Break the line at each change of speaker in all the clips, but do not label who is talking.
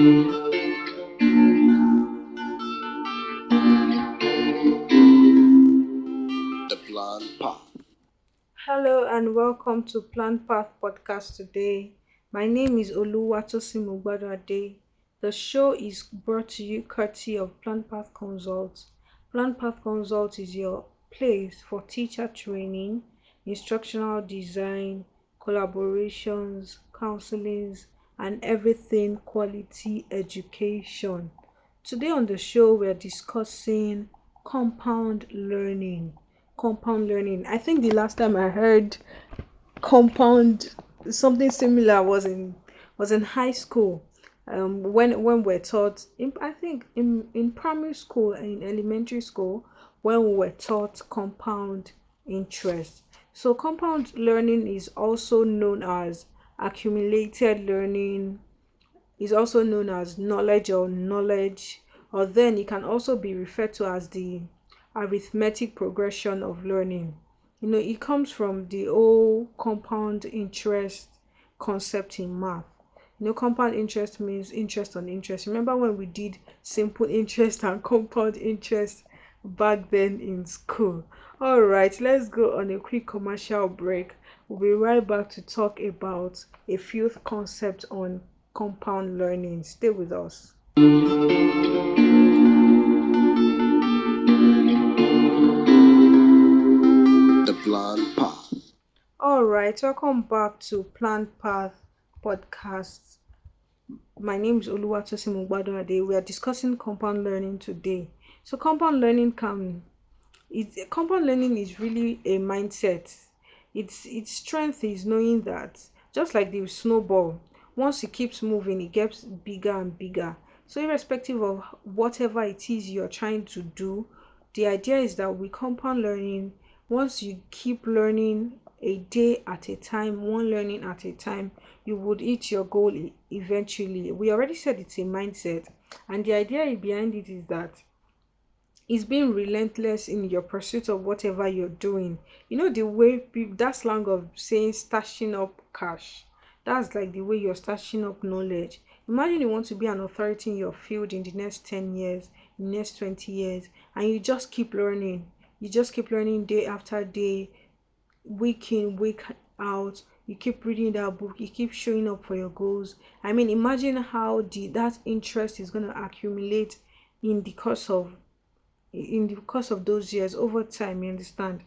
The plan path.
Hello and welcome to Plan Path Podcast today. My name is Oluwatosin Mugbadade. The show is brought to you courtesy of Plan Path Consult. Plan Path Consult is your place for teacher training, instructional design, collaborations, counselings, and everything quality education. Today on the show, we're discussing compound learning. Compound learning. I think the last time I heard compound something similar was in high school. When we're taught, I think in primary school and in elementary school, when we were taught compound interest. So compound learning is also known as accumulated learning, is also known as knowledge, or then it can also be referred to as the arithmetic progression of learning. It comes from the old compound interest concept in math. Compound interest means interest on interest. Remember when we did simple interest and compound interest back then in school? All right, let's go on a quick commercial break. We'll be right back to talk about a few concepts on compound learning. Stay with us.
The plan path.
All right, welcome back to Planned Path Podcast. My name is Oluwatosin Mugbadade. We are discussing compound learning today. So, compound learning is really a mindset. Its strength is knowing that just like the snowball, once it keeps moving, it gets bigger and bigger. So, irrespective of whatever it is you're trying to do, the idea is that with compound learning, once you keep learning a day at a time, one learning at a time, you would hit your goal eventually. We already said it's a mindset, and the idea behind it is that it's being relentless in your pursuit of whatever you're doing. The way that slang of saying stashing up cash, that's like the way you're stashing up knowledge. Imagine you want to be an authority in your field in the next 10 years, in the next 20 years, and you just keep learning. You just keep learning day after day, week in, week out. You keep reading that book, you keep showing up for your goals. I mean, imagine how that interest is going to accumulate in the course of those years over time, you understand.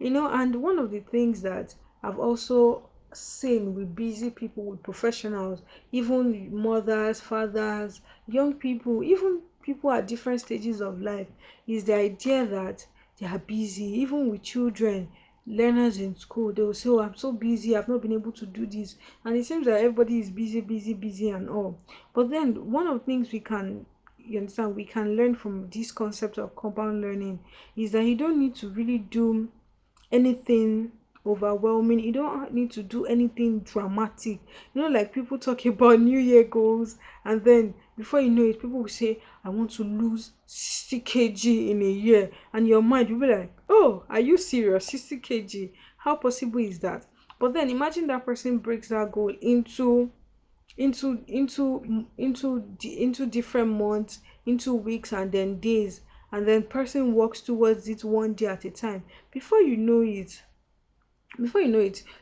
And one of the things that I've also seen with busy people, with professionals, even mothers, fathers, young people, even people at different stages of life, is the idea that they are busy. Even with children, learners in school, they will say, oh, I'm so busy, I've not been able to do this. And it seems that everybody is busy, busy, busy and all. But then one of the things we can learn from this concept of compound learning is that you don't need to really do anything overwhelming. You don't need to do anything dramatic. Like people talk about New Year goals, and then before you know it, people will say, I want to lose 60 kg in a year. And your mind will be like, oh, are you serious? 60 kg? How possible is that? But then imagine that person breaks that goal into different months, into weeks and then days, and then person works towards it one day at a time. Before you know it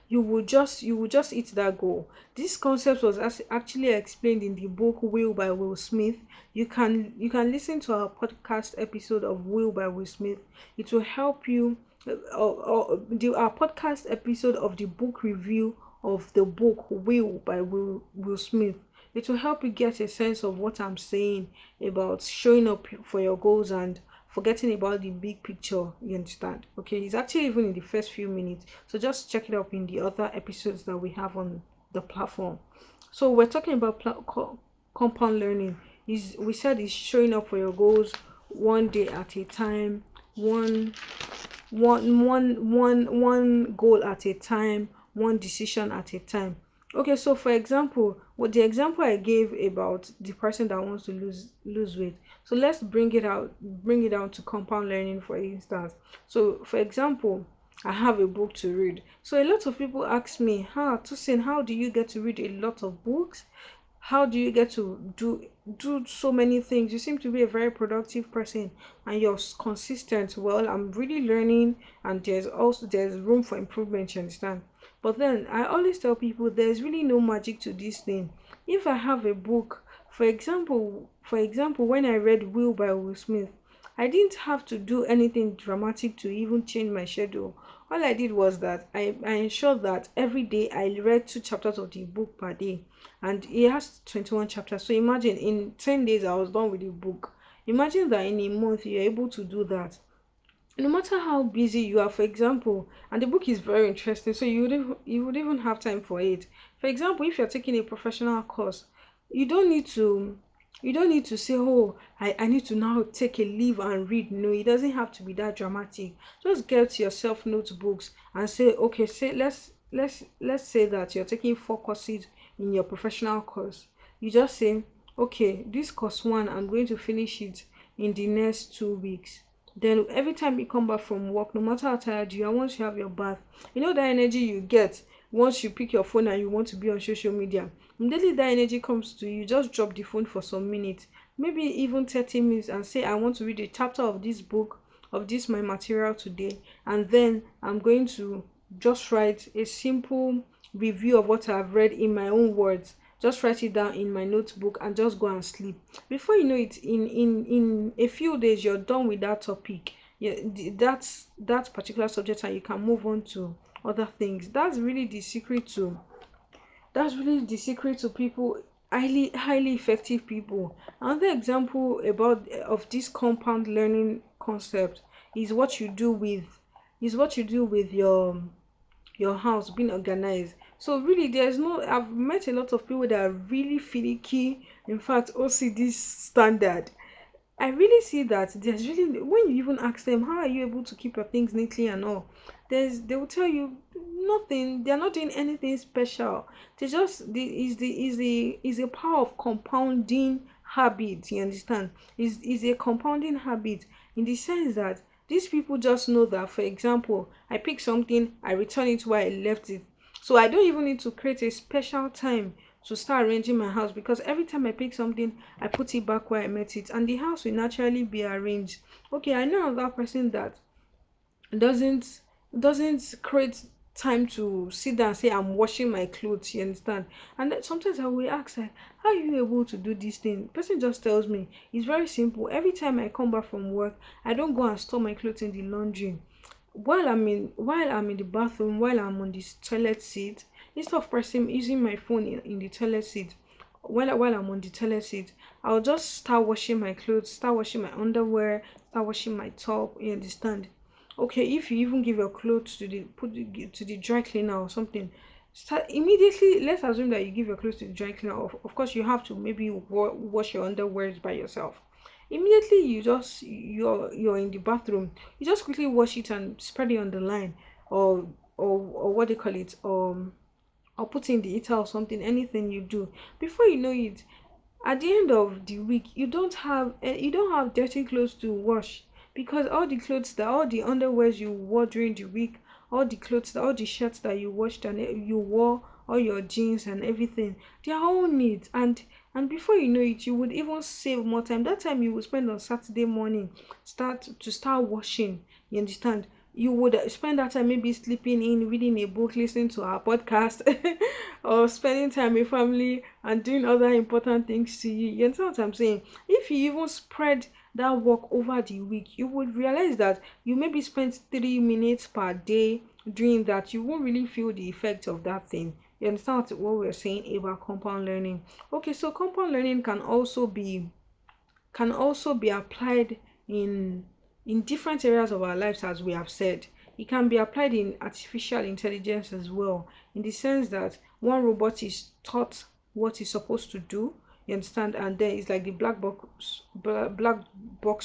you will just hit that goal. This concept was actually explained in the book Will by Will Smith. You can listen to our podcast episode of Will by Will Smith. It will help you, our podcast episode of the book review of the book Will by Will Smith. It will help you get a sense of what I'm saying about showing up for your goals and forgetting about the big picture. You understand? Okay, it's actually even in the first few minutes. So just check it up in the other episodes that we have on the platform. So we're talking about compound learning. Is we said it's showing up for your goals one day at a time, one goal at a time, one decision at a time. Okay, so for example, what the example I gave about the person that wants to lose weight. So let's bring it down to compound learning, for instance. So for example, I have a book to read. So a lot of people ask me, Tosin, how do you get to read a lot of books? how do you get to do so many things? You seem to be a very productive person, and you're consistent. Well, I'm really learning, and there's room for improvement, you understand? But then I always tell people there's really no magic to this thing. If I have a book, for example, when I read Will by Will Smith, I didn't have to do anything dramatic to even change my schedule. All I did was that I ensured that every day I read 2 chapters of the book per day, and it has 21 chapters. So imagine in 10 days I was done with the book. Imagine that in a month you're able to do that. No matter how busy you are, for example, and the book is very interesting, so you would even have time for it. For example, if you're taking a professional course, you don't need to you don't need to say, oh, I need to now take a leave and read. No, it doesn't have to be that dramatic. Just get yourself notebooks and say, okay, say let's say that you're taking 4 courses in your professional course. You just say, okay, this course one, I'm going to finish it in the next 2 weeks. Then every time you come back from work, no matter how tired you are, once you have your bath, you know that energy you get once you pick your phone and you want to be on social media. Immediately that energy comes to you, just drop the phone for some minutes, maybe even 30 minutes, and say, I want to read a chapter of this book, of this my material today, and then I'm going to just write a simple review of what I've read in my own words. Just write it down in my notebook and just go and sleep. Before you know it, in a few days you're done with that topic. Yeah, that's that particular subject, and you can move on to other things. That's really the secret to people, highly effective people. Another example about of this compound learning concept is what you do with your house being organized. So really, there's no. I've met a lot of people that are really finicky. In fact, OCD standard. I really see that there's really, when you even ask them how are you able to keep your things neatly and all, they will tell you nothing. They're not doing anything special. They just is a power of compounding habit. You understand? Is a compounding habit in the sense that these people just know that, for example, I pick something, I return it where I left it. So I don't even need to create a special time to start arranging my house, because every time I pick something, I put it back where I met it, and the house will naturally be arranged. Okay, I know another person that doesn't doesn't create time to sit down and say I'm washing my clothes, you understand? And then sometimes I will ask her, how are you able to do this thing? The person just tells me it's very simple. Every time I come back from work, I don't go and store my clothes in the laundry. While I'm in the bathroom, while I'm on this toilet seat, instead of pressing using my phone in the toilet seat, while I'm on the toilet seat, I'll just start washing my clothes, start washing my underwear, start washing my top. You understand? Okay, if you even give your clothes to the dry cleaner or something, start immediately. Let's assume that you give your clothes to the dry cleaner. Of course, you have to maybe wash your underwear by yourself. Immediately you're in the bathroom, you just quickly wash it and spread it on the line, or what they call it, or put in the heater or something. Anything you do, before you know it, at the end of the week, you don't have dirty clothes to wash, because all the underwears you wore during the week, all the shirts that you washed and you wore, all your jeans and everything, they are all neat. And before you know it, you would even save more time. That time you would spend on Saturday morning start washing. You understand? You would spend that time maybe sleeping in, reading a book, listening to our podcast, or spending time with family and doing other important things to you. You understand what I'm saying? If you even spread that work over the week, you would realize that you maybe spend 3 minutes per day doing that. You won't really feel the effect of that thing. You understand what we're saying about compound learning? Okay, so compound learning can also be applied in different areas of our lives, as we have said. It can be applied in artificial intelligence as well, in the sense that one robot is taught what it's supposed to do. You understand? And then it's like the black box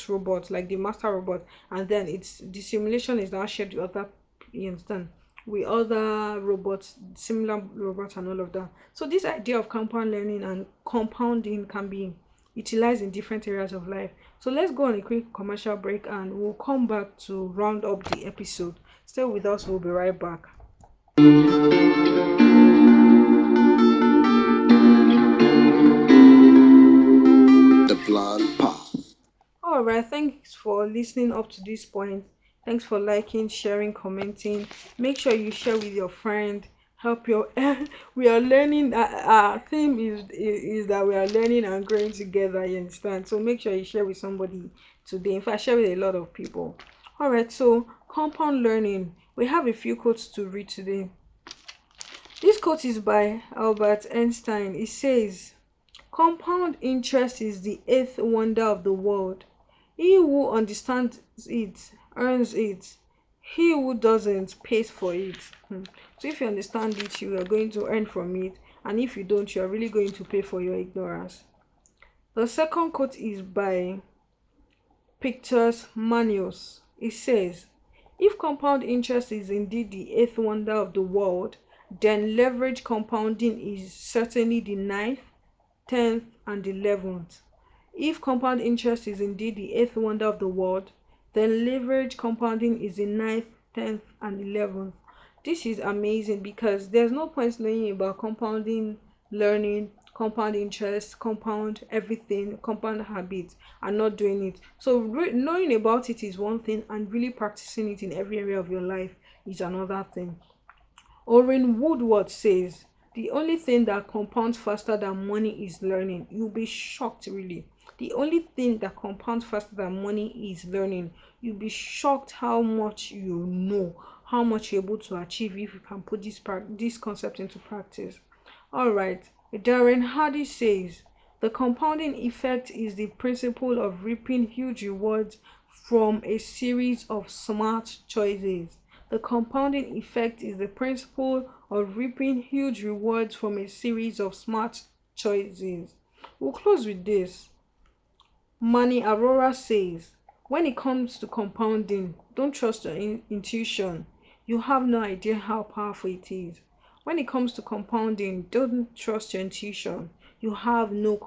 robot, like the master robot, and then it's the simulation is now shared with other, you understand, with other robots, similar robots and all of that. So this idea of compound learning and compounding can be utilized in different areas of life. So let's go on a quick commercial break, and we'll come back to round up the episode. Stay with us, we'll be right back.
blind path.
All right, thanks for listening up to this point. Thanks for liking, sharing, commenting. Make sure you share with your friend. Help your we are learning. Our theme is that we are learning and growing together. You understand? So make sure you share with somebody today. In fact, share with a lot of people. All right. So compound learning. We have a few quotes to read today. This quote is by Albert Einstein. It says, "Compound interest is the eighth wonder of the world. He who understands it earns it. He who doesn't pays for it." So if you understand it, you are going to earn from it. And if you don't, you are really going to pay for your ignorance. The second quote is by Pictus Manius. It says, "If compound interest is indeed the eighth wonder of the world, then leverage compounding is certainly the ninth, 10th, and 11th. If compound interest is indeed the eighth wonder of the world, then leverage compounding is the ninth, 10th, and 11th." This is amazing because there's no point knowing about compounding learning, compound interest, compound everything, compound habits, and not doing it. So knowing about it is one thing, and really practicing it in every area of your life is another thing. Orrin Woodward says, "The only thing that compounds faster than money is learning." You'll be shocked, really. The only thing that compounds faster than money is learning. You'll be shocked how much you know, how much you're able to achieve if you can put this concept into practice. All right. Darren Hardy says, "The compounding effect is the principle of reaping huge rewards from a series of smart choices." The compounding effect is the principle of reaping huge rewards from a series of smart choices. We'll close with this. Mani Aurora says, "When it comes to compounding, don't trust your intuition. You have no idea how powerful it is." When it comes to compounding, don't trust your intuition. You have no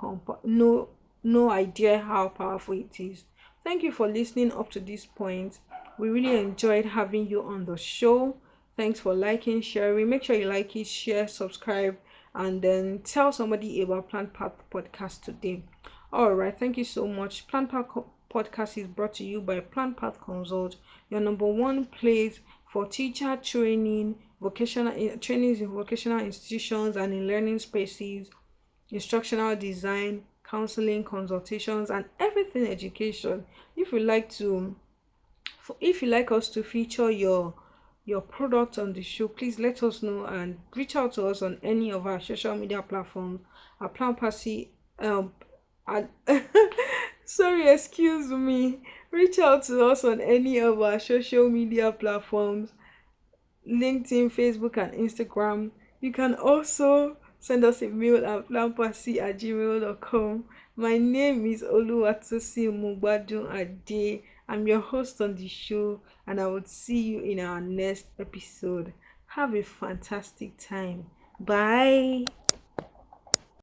idea how powerful it is. Thank you for listening up to this point. We really enjoyed having you on the show. Thanks for liking, sharing. Make sure you like it, share, subscribe, and then tell somebody about Plant Path Podcast today. All right, thank you so much. Plant Path Podcast is brought to you by Plant Path Consult, your number one place for teacher training, vocational trainings in vocational institutions and in learning spaces, instructional design, counseling, consultations, and everything education. If you like to if you like us to feature your product on the show, please let us know and reach out to us on any of our social media platforms. Our plan passy and sorry, excuse me. Reach out to us on any of our social media platforms, LinkedIn, Facebook, and Instagram. You can also send us a mail at planpassy@gmail.com. My name is Oluwatosi Mugbadun Ade. I'm your host on the show, and I will see you in our next episode. Have a fantastic time. Bye.